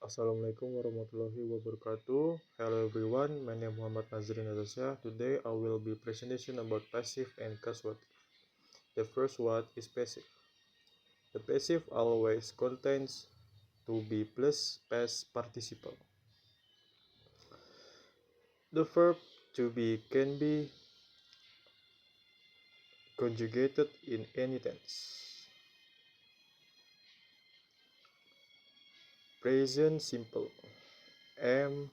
Assalamualaikum warahmatullahi wabarakatuh. Hello everyone, my name is Muhammad Nazrin Natasha. Today I will be presentation about passive and causative. The first one is passive. The passive always contains to be plus past participle. The verb to be can be conjugated in any tense. Present simple. Am,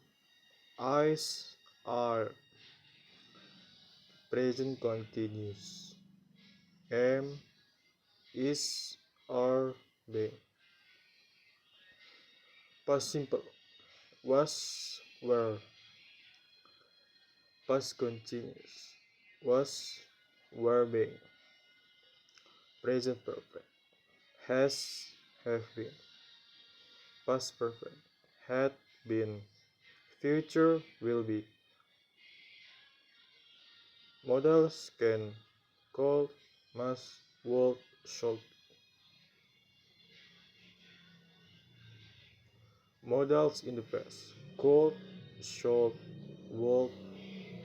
is, are. Present continuous. Am, is, are, being. Past simple. Was, were. Past continuous. Was, were being. Present perfect. Has, have been. Past perfect. Had been. Future will be. Modals can, could, must, would, should. Modals in the past. Could, should, would,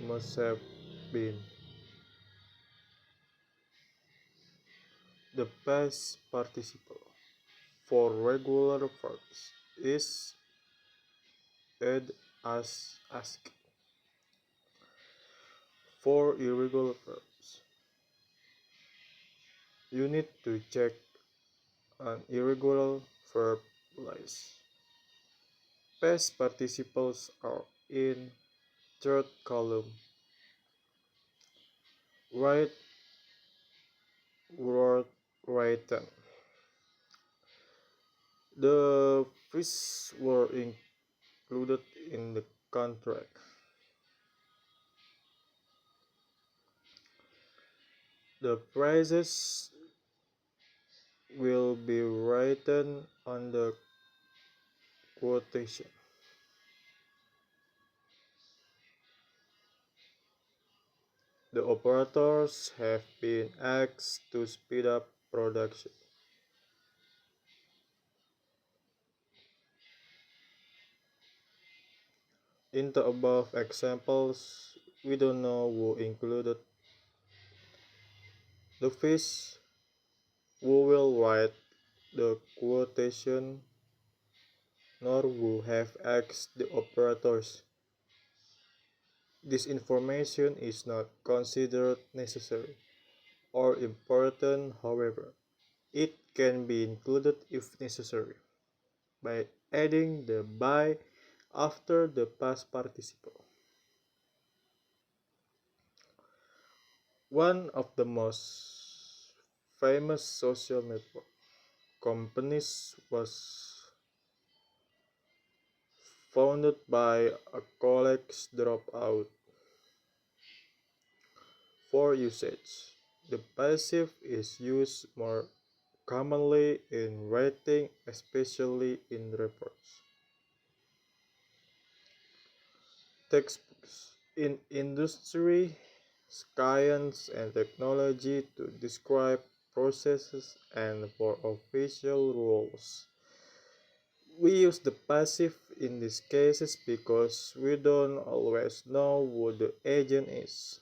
must have been. The past participle for regular verbs is ed, as, ask. For irregular verbs, you need to check an irregular verb list. Past participles are in third column. Write, wrote, written. The fees were included in the contract. The prices will be written on the quotation. The operators have been asked to speed up production. In the above examples, we don't know who included the fees, who will write the quotation, nor who have asked the operators. This information is not considered necessary or important, however. It can be included if necessary by adding the by after the past participle. One of the most famous social network companies was founded by a college dropout. For usage, the passive is used more commonly in writing, especially in reports. Textbooks in industry, science, and technology to describe processes and for official rules. We use the passive in these cases because we don't always know who the agent is.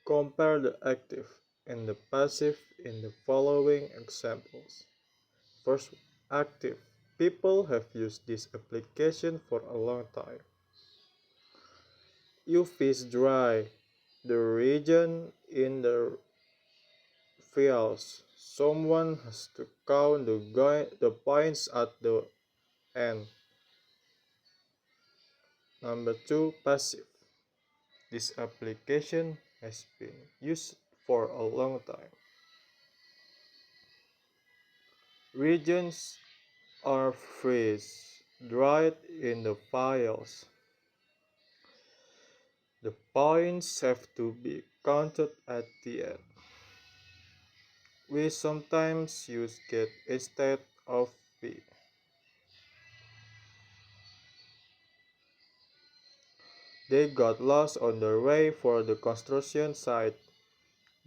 Compare the active and the passive in the following examples. First, active. People have used this application for a long time. You fish dry the region in the fields. Someone has to count the points at the end. Number 2, passive. This application has been used for a long time. Regions are freeze dried in the files. The points have to be counted at the end. We sometimes use get instead of be. They got lost on their way for the construction site.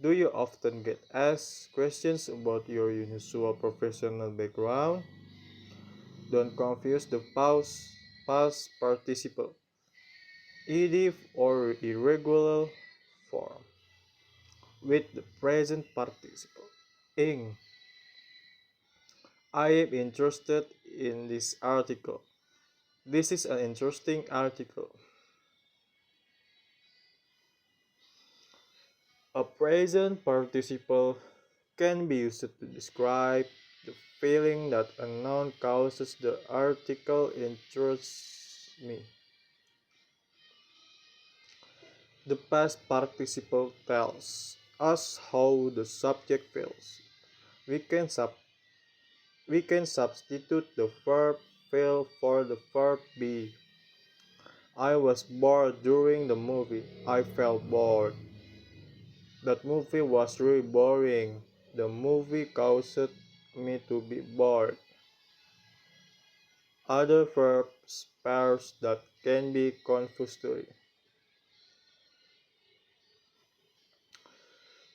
Do you often get asked questions about your unusual professional background? Don't confuse the past participle, ed or irregular form, with the present participle. Ing. I am interested in this article. This is an interesting article. A present participle can be used to describe the feeling that a noun causes the article interests me. The past participle tells us how the subject feels. We can, sub- we can substitute the verb feel for the verb be. I was bored during the movie. I felt bored. That movie was really boring. The movie caused me to be bored. Other verbs pairs that can be confused.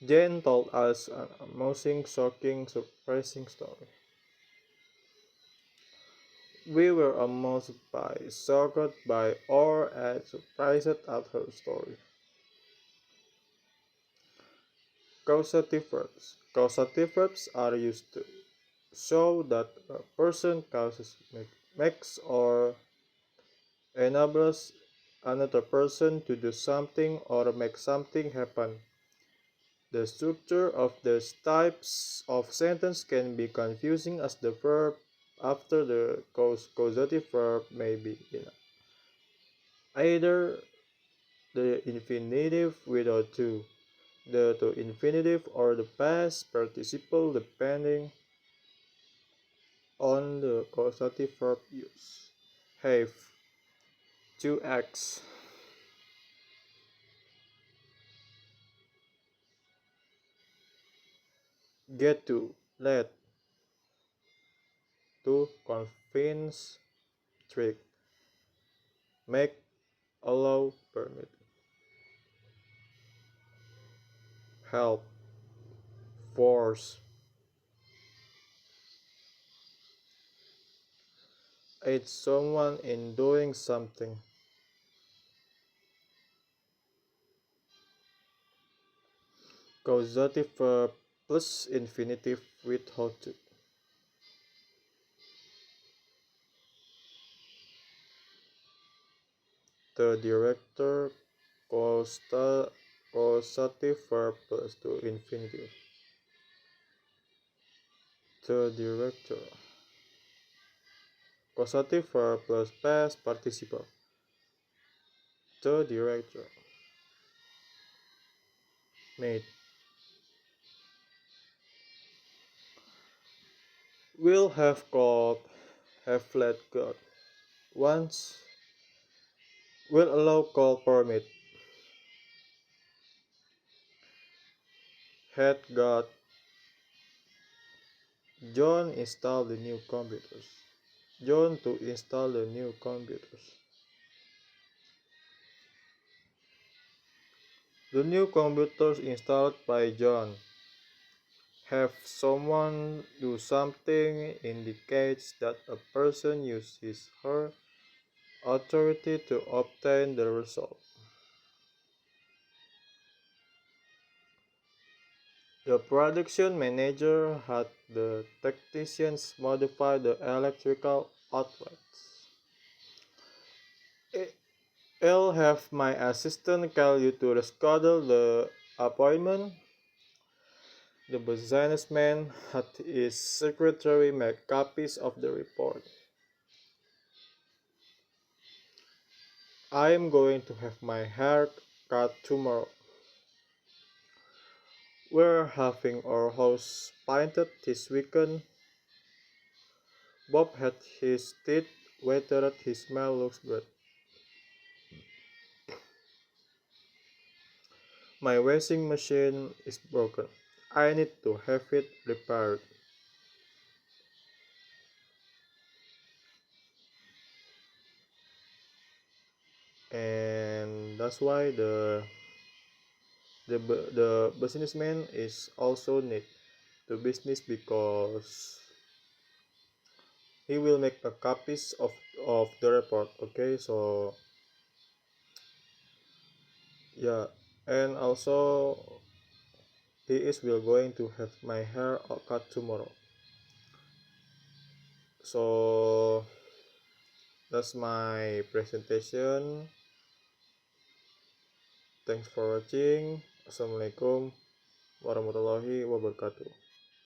Jane told us an amusing, shocking, surprising story. We were amused by, shocked by, or surprised at her story. Causative verbs. Causative verbs are used to show that a person causes, makes, or enables another person to do something or make something happen. The structure of these types of sentence can be confusing as the verb after the causative verb may be in either the infinitive without to, the to infinitive, or the past participle depending on the causative verb use. Have, to x, get to, let, to convince, trick, make, allow, permit, help, force, aid someone in doing something. Causative verb plus infinitive with how to. The director causative verb plus to infinitive. The director. Causative verb plus past participle. The director. Made. Will have called, have let got. Once. Will allow call permit. Had got. John installed the new computers. John to install the new computers. The new computers installed by John. Have someone do something indicates that a person uses his her authority to obtain the result. The production manager had the technicians modify the electrical outlets. I'll have my assistant call you to reschedule the appointment. The businessman had his secretary make copies of the report. I am going to have my hair cut tomorrow. We're having our house painted this weekend. Bob had his teeth whitened. His smile looks good. My washing machine is broken. I need to have it repaired. And that's why the The businessman is also need to business because he will make a copies of the report. Okay, so yeah, and also he is will going to have my hair cut tomorrow. So that's my presentation. Thanks for watching. Assalamualaikum warahmatullahi wabarakatuh.